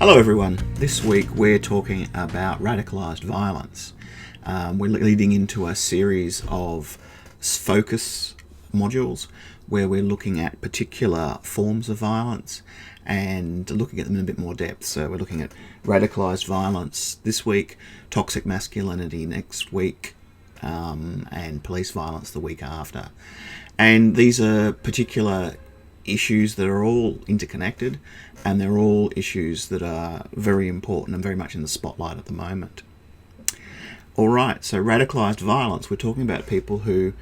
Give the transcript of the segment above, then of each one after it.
Hello everyone, this week we're talking about radicalised violence. We're leading into a series of focus modules where we're looking at particular forms of violence and looking at them in a bit more depth. So we're looking at radicalised violence this week, toxic masculinity next week, and police violence the week after. And these are particular issues that are all interconnected, and they're all issues that are very important and very much in the spotlight at the moment. Alright, so radicalised violence, we're talking about people who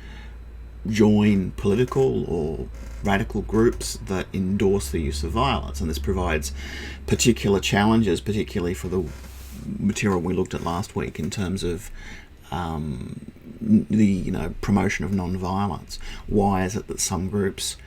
join political or radical groups that endorse the use of violence, and this provides particular challenges, particularly for the material we looked at last week in terms of the promotion of non-violence. Why is it that some groups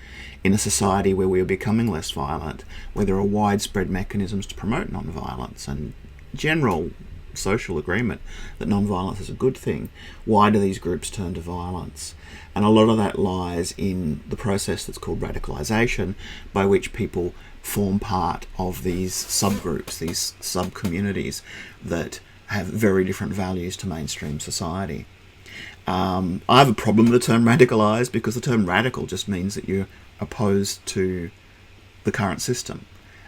in a society where we are becoming less violent, where there are widespread mechanisms to promote non-violence and general social agreement that non-violence is a good thing, why do these groups turn to violence? And a lot of that lies in the process that's called radicalisation, by which people form part of these subgroups, these sub-communities that have very different values to mainstream society. I have a problem with the term radicalised because the term radical just means that you're opposed to the current system.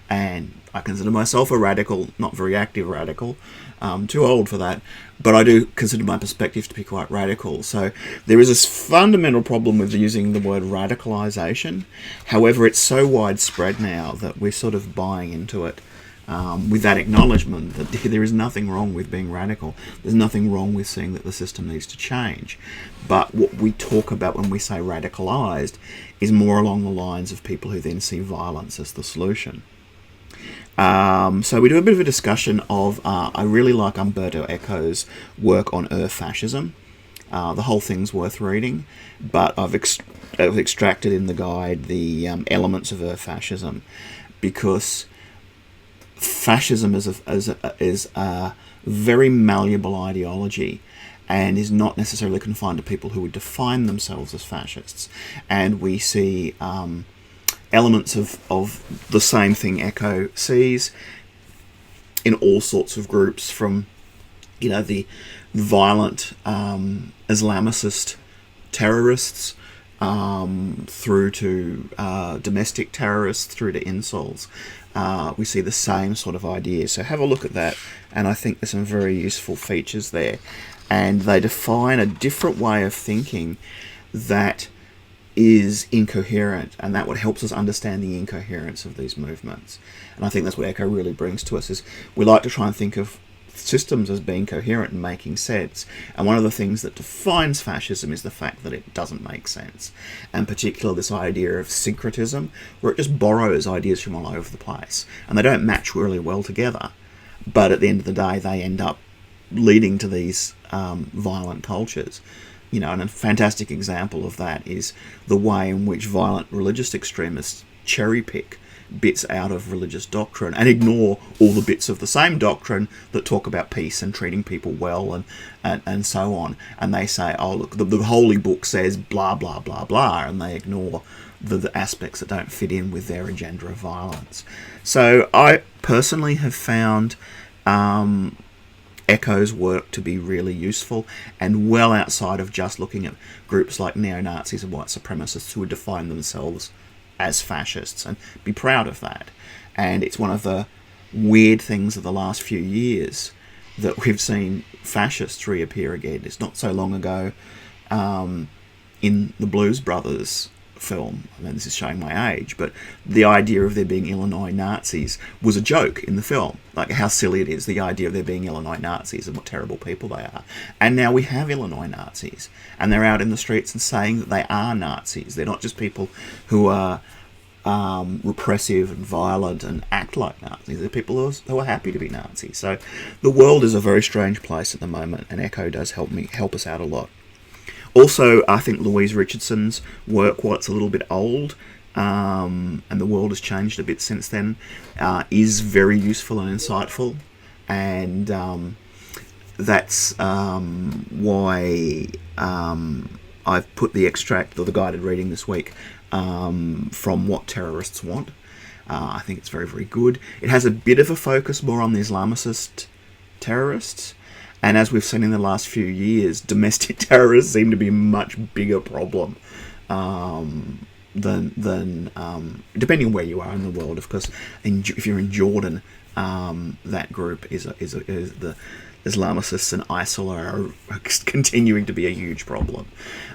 And I consider myself a radical, not very active radical, too old for that, but I do consider my perspective to be quite radical. So there is this fundamental problem with using the word radicalisation. However, it's so widespread now that we're sort of buying into it with that acknowledgement that there is nothing wrong with being radical. There's nothing wrong with seeing that the system needs to change. But what we talk about when we say radicalised is more along the lines of people who then see violence as the solution. So we do a bit of a discussion of, I really like Umberto Eco's work on fascism. The whole thing's worth reading, but I've extracted in the guide the elements of fascism, because fascism is a very malleable ideology and is not necessarily confined to people who would define themselves as fascists. And we see elements of the same thing Eco sees in all sorts of groups, from the violent Islamicist terrorists through to domestic terrorists, through to insoles. We see the same sort of ideas. So have a look at that, and I think there's some very useful features there. And they define a different way of thinking that is incoherent, and that what helps us understand the incoherence of these movements. And I think that's what Eco really brings to us, is we like to try and think of systems as being coherent and making sense, and one of the things that defines fascism is the fact that it doesn't make sense, and particularly this idea of syncretism, where it just borrows ideas from all over the place and they don't match really well together, but at the end of the day they end up leading to these violent cultures. And a fantastic example of that is the way in which violent religious extremists cherry pick bits out of religious doctrine and ignore all the bits of the same doctrine that talk about peace and treating people well and so on. And they say, oh look, the holy book says blah blah blah blah, and they ignore the aspects that don't fit in with their agenda of violence. So I personally have found Eco's work to be really useful and well outside of just looking at groups like neo-Nazis and white supremacists who would define themselves as fascists and be proud of that. And it's one of the weird things of the last few years that we've seen fascists reappear again. It's not so long ago in the Blues Brothers film, I mean, this is showing my age, but the idea of there being Illinois Nazis was a joke in the film. Like how silly it is, the idea of there being Illinois Nazis and what terrible people they are. And now we have Illinois Nazis, and they're out in the streets and saying that they are Nazis. They're not just people who are repressive and violent and act like Nazis. They're people who are happy to be Nazis. So the world is a very strange place at the moment, and Eco does help us out a lot. Also, I think Louise Richardson's work, while it's a little bit old, and the world has changed a bit since then, is very useful and insightful, and that's why I've put the extract or the guided reading this week from What Terrorists Want. I think it's very, very good. It has a bit of a focus more on the Islamicist terrorists. And as we've seen in the last few years, domestic terrorists seem to be a much bigger problem than depending on where you are in the world. Of course, if you're in Jordan, that group is the Islamicists and ISIL are continuing to be a huge problem.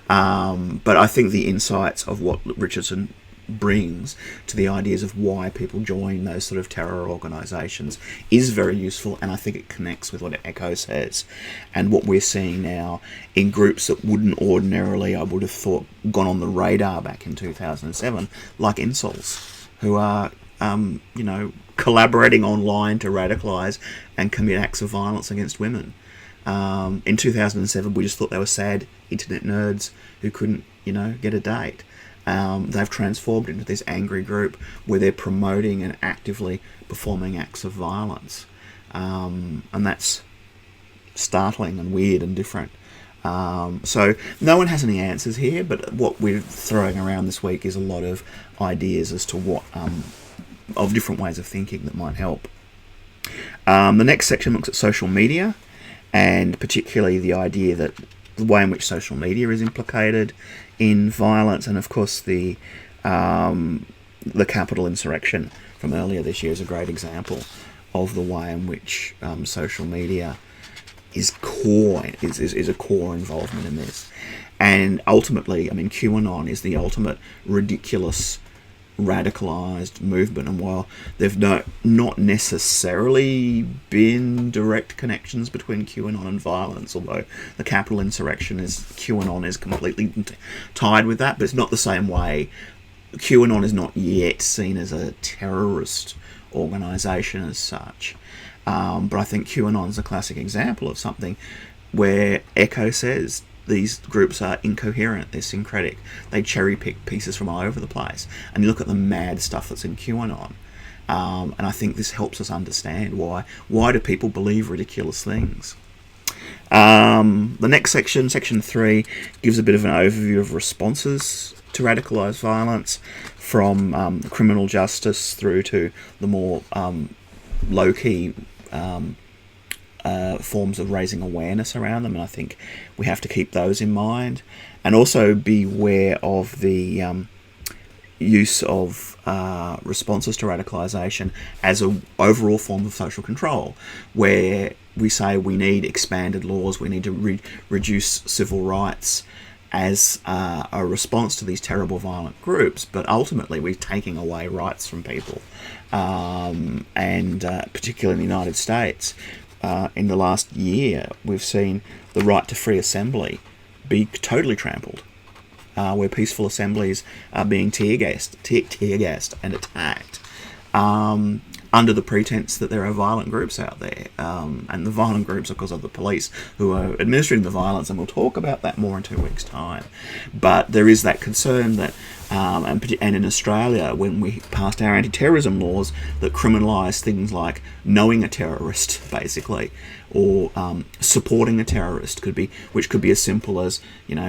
But I think the insights of what Richardson brings to the ideas of why people join those sort of terror organisations is very useful, and I think it connects with what Echo says and what we're seeing now in groups that wouldn't ordinarily, I would have thought, gone on the radar back in 2007, like incels, who are collaborating online to radicalise and commit acts of violence against women. In 2007, we just thought they were sad internet nerds who couldn't, get a date. They've transformed into this angry group where they're promoting and actively performing acts of violence. And that's startling and weird and different. So no one has any answers here, but what we're throwing around this week is a lot of ideas as to what of different ways of thinking that might help. The next section looks at social media, and particularly the idea that the way in which social media is implicated in violence, and of course the Capitol insurrection from earlier this year is a great example of the way in which social media is a core involvement in this. And ultimately, QAnon is the ultimate ridiculous radicalised movement, and while there've not necessarily been direct connections between QAnon and violence, although the Capitol insurrection QAnon is completely tied with that, but it's not the same way. QAnon is not yet seen as a terrorist organisation as such, but I think QAnon is a classic example of something where Echo says these groups are incoherent, they're syncretic, they cherry pick pieces from all over the place, and you look at the mad stuff that's in QAnon, and I think this helps us understand why do people believe ridiculous things. The next section 3, gives a bit of an overview of responses to radicalised violence, from criminal justice through to the more low-key forms of raising awareness around them, and I think we have to keep those in mind, and also be aware of the use of responses to radicalisation as an overall form of social control, where we say we need expanded laws, we need to reduce civil rights as a response to these terrible violent groups, but ultimately we're taking away rights from people, and particularly in the United States. In the last year, we've seen the right to free assembly be totally trampled, where peaceful assemblies are being tear-gassed and attacked, under the pretense that there are violent groups out there. And the violent groups, of course, are the police who are administering the violence, and we'll talk about that more in 2 weeks' time. But there is that concern that, and in Australia, when we passed our anti-terrorism laws that criminalise things like knowing a terrorist, basically, or supporting a terrorist, which could be as simple as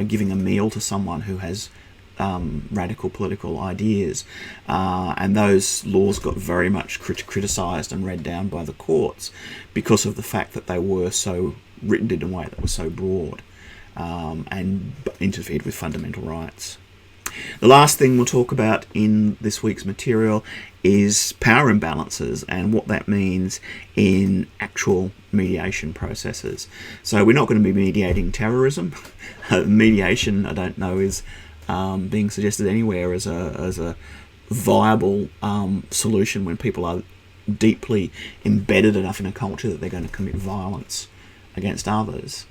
giving a meal to someone who has radical political ideas, and those laws got very much criticised and read down by the courts because of the fact that they were so written in a way that was so broad, and interfered with fundamental rights. The last thing we'll talk about in this week's material is power imbalances and what that means in actual mediation processes. So we're not going to be mediating terrorism. Mediation, I don't know, is being suggested anywhere as a viable solution when people are deeply embedded enough in a culture that they're going to commit violence against others.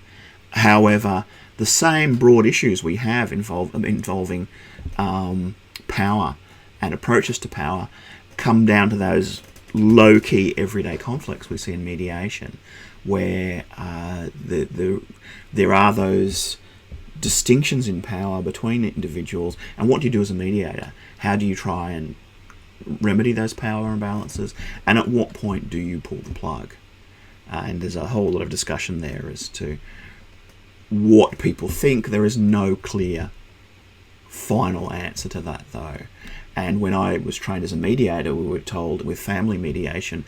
However, the same broad issues we have involving power and approaches to power come down to those low-key everyday conflicts we see in mediation, where there are those distinctions in power between individuals, and what do you do as a mediator? How do you try and remedy those power imbalances, and at what point do you pull the plug? And there's a whole lot of discussion there as to what people think. There is no clear final answer to that, though. And when I was trained as a mediator, we were told with family mediation,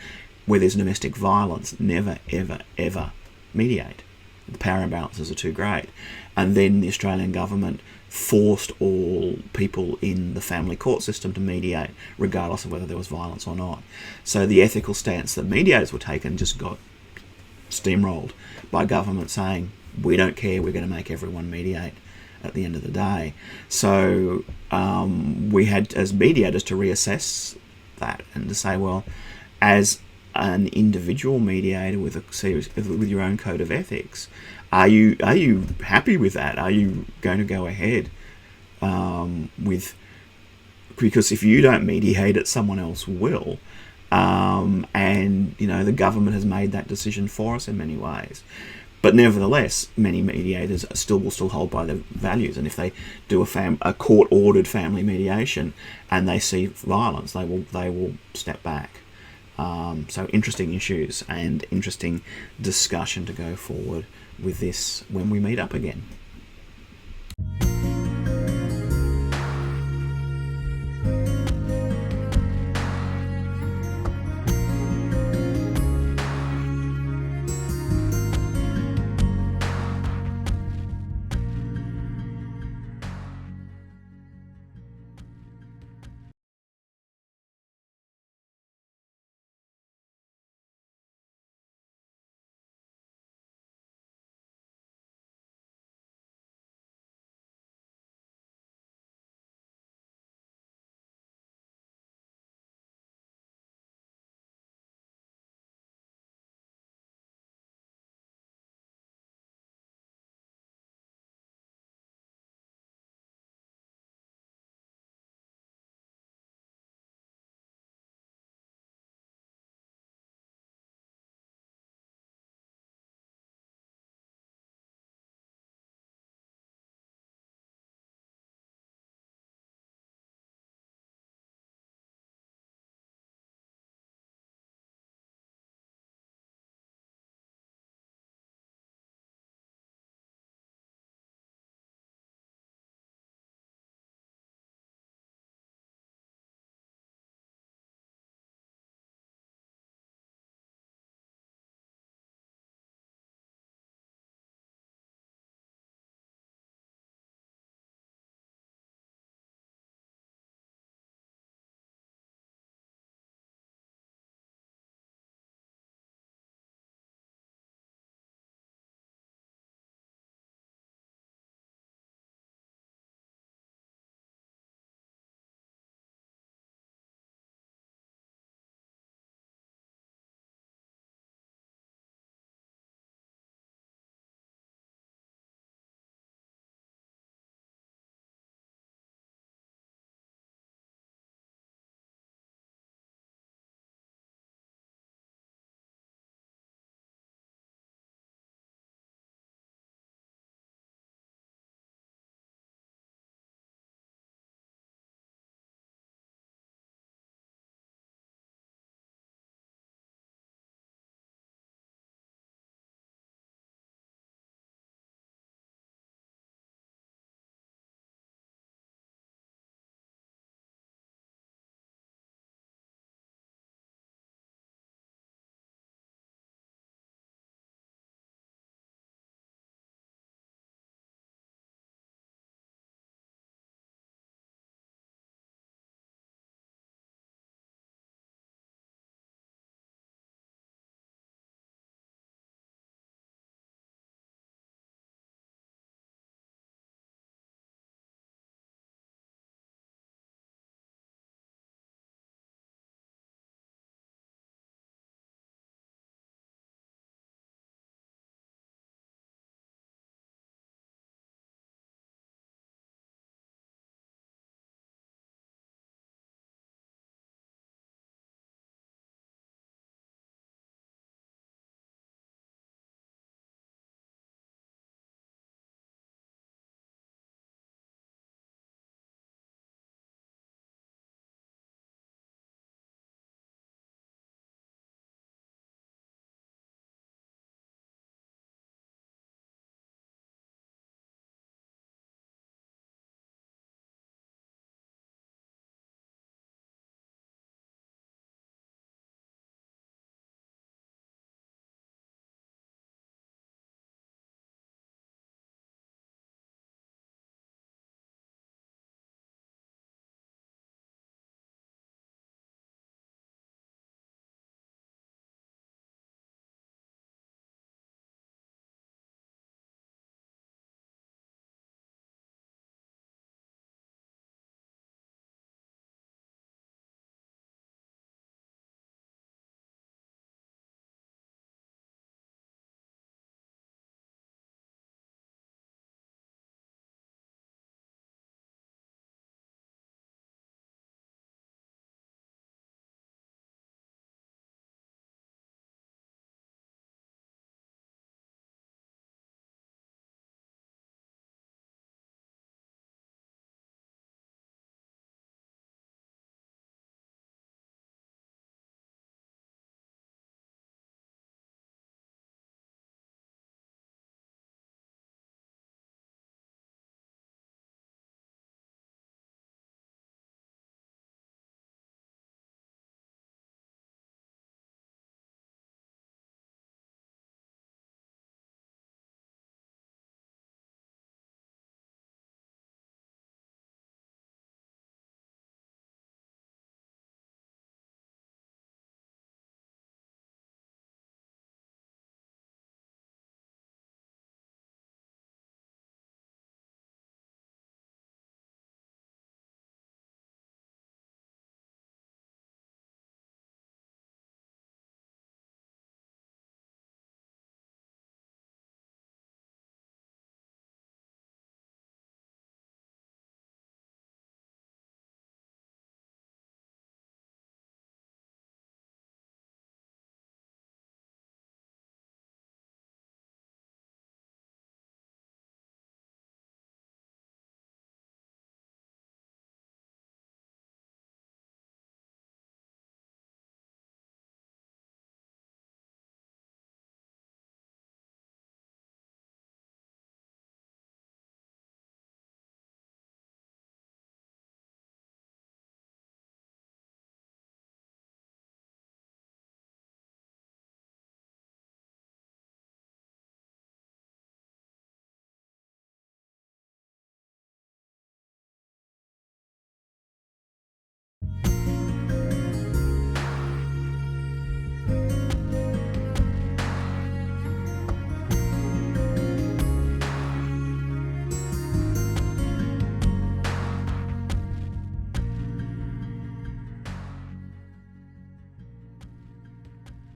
where there's domestic violence, never, ever, ever mediate. The power imbalances are too great. And then the Australian government forced all people in the family court system to mediate, regardless of whether there was violence or not. So the ethical stance that mediators were taking just got steamrolled by government saying, we don't care, we're going to make everyone mediate at the end of the day. So we had, as mediators, to reassess that and to say, well, as an individual mediator with your own code of ethics, are you happy with that? Are you going to go ahead with? Because if you don't mediate it, someone else will, and the government has made that decision for us in many ways. But nevertheless, many mediators will still hold by their values, and if they do a court-ordered family mediation and they see violence, they will step back. So interesting issues and interesting discussion to go forward with this when we meet up again.